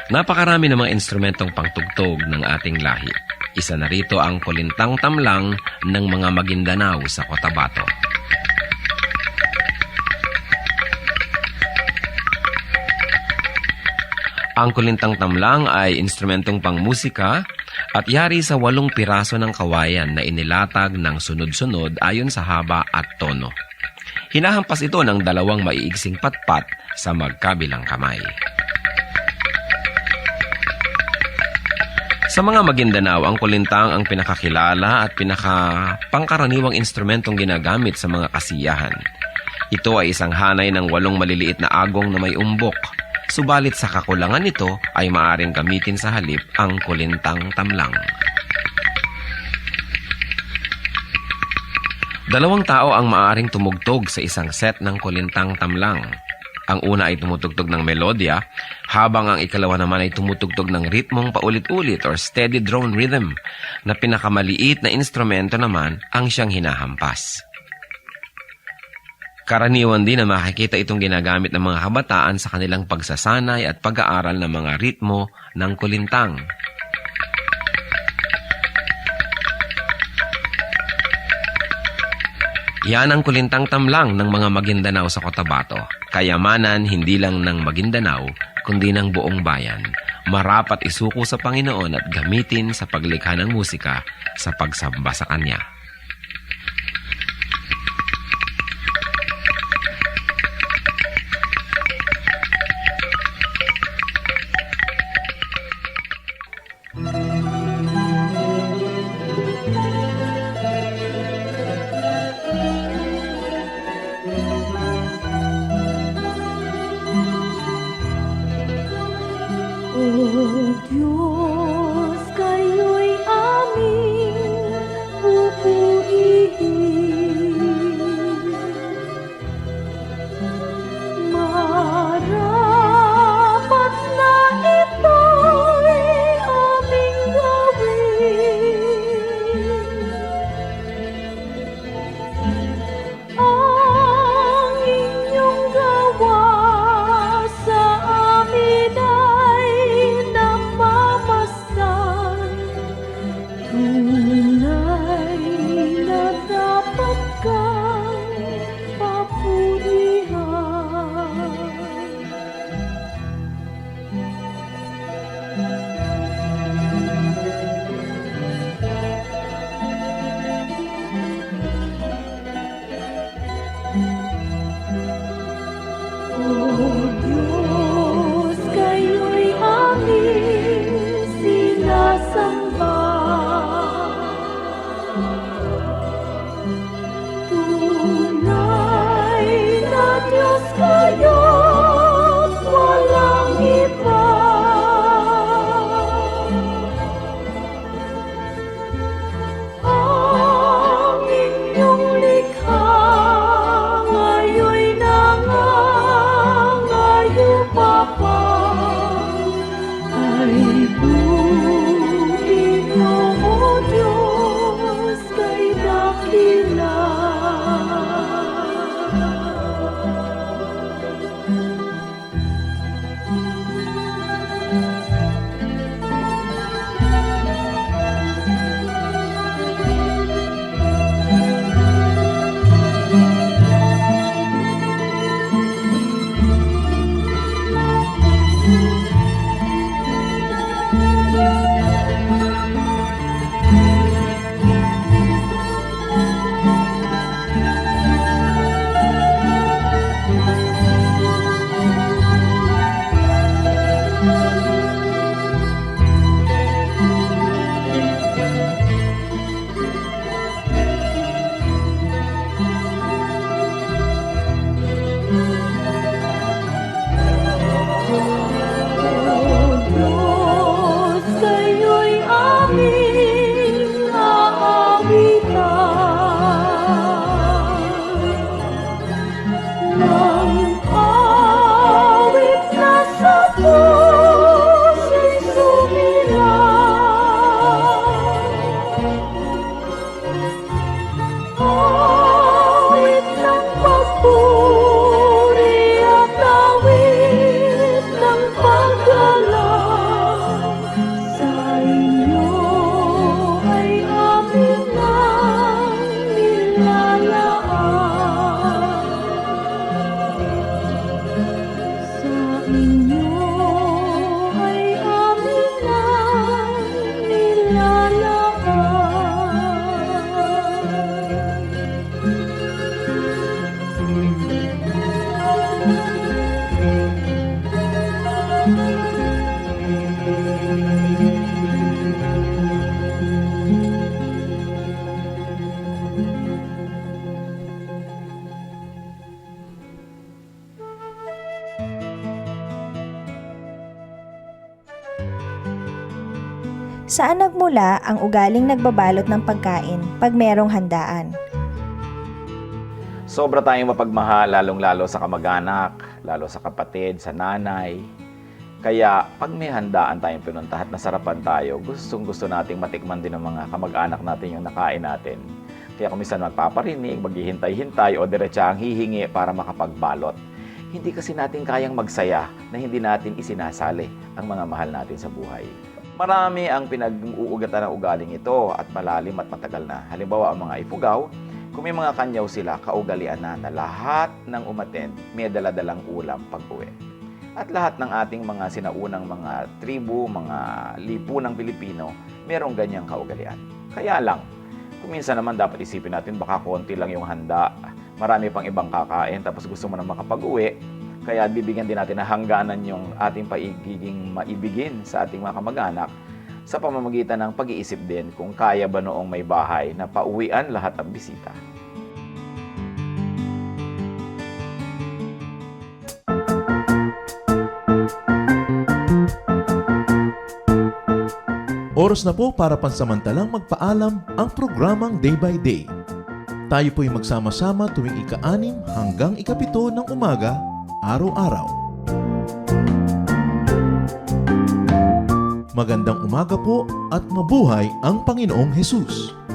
Napakarami ng mga instrumentong pangtugtog ng ating lahi. Isa na rito ang kulintang tamlang ng mga Maguindanao sa Cotabato. Ang kulintang tamlang ay instrumentong pangmusika at yari sa 8 piraso ng kawayan na inilatag ng sunod-sunod ayon sa haba at tono. Hinahampas ito ng 2 maiigsing patpat sa magkabilang kamay. Sa mga Maguindanao, ang kulintang ang pinakakilala at pinakapangkaraniwang instrumentong ginagamit sa mga kasiyahan. Ito ay isang hanay ng 8 maliliit na agong na may umbok. Subalit sa kakulangan nito ay maaaring gamitin sa halip ang kulintang tamlang. 2 tao ang maaaring tumugtog sa isang set ng kulintang tamlang. Ang una ay tumutugtog ng melodya, habang ang ikalawa naman ay tumutugtog ng ritmong paulit-ulit or steady drone rhythm, na pinakamaliit na instrumento naman ang siyang hinahampas. Karaniwan din na makikita itong ginagamit ng mga kabataan sa kanilang pagsasanay at pag-aaral ng mga ritmo ng kulintang. Yan ang kulintang tamlang ng mga Maguindanao sa Cotabato. Kayamanan hindi lang ng Maguindanao, kundi ng buong bayan. Marapat isuko sa Panginoon at gamitin sa paglikha ng musika sa pagsamba sa Kanya. O Diyos, kayo'y aming pupurihin. Marapat na ito'y aming gawin. Ang inyong gawa sa amin ay namamasdan. Saan nagmula ang ugaling nagbabalot ng pagkain pag merong handaan? Sobra tayong mapagmahal, lalong-lalo sa kamag-anak, lalo sa kapatid, sa nanay. Kaya pag may handaan tayong pinuntahan at nasarapan tayo, gustong-gusto nating matikman din ng mga kamag-anak natin yung nakain natin. Kaya kung minsan magpaparinig, maghihintay-hintay o diretsahang hihingi para makapagbalot. Hindi kasi natin kayang magsaya na hindi natin isinasali ang mga mahal natin sa buhay. Marami ang pinag-uugatan ng ugaling ito at malalim at matagal na. Halimbawa, ang mga ipugaw, kung may mga kanyaw sila, kaugalian na lahat ng umattend may daladalang ulam pag-uwi. At lahat ng ating mga sinaunang mga tribu, mga lipunang Pilipino, merong ganyang kaugalian. Kaya lang, kung minsan naman dapat isipin natin, baka konti lang yung handa, marami pang ibang kakain, tapos gusto mo na makapag-uwi, kaya bibigyan din natin na hangganan yung ating paigiging maibigin sa ating mga kamag-anak sa pamamagitan ng pag-iisip din kung kaya ba noong may bahay na pauwian lahat ng bisita. Oras na po para pansamantalang magpaalam ang programang Day by Day. Tayo po'y magsama-sama tuwing ika-6 hanggang ika-7 ng umaga, araw-araw. Magandang umaga po at mabuhay ang Panginoong Hesus!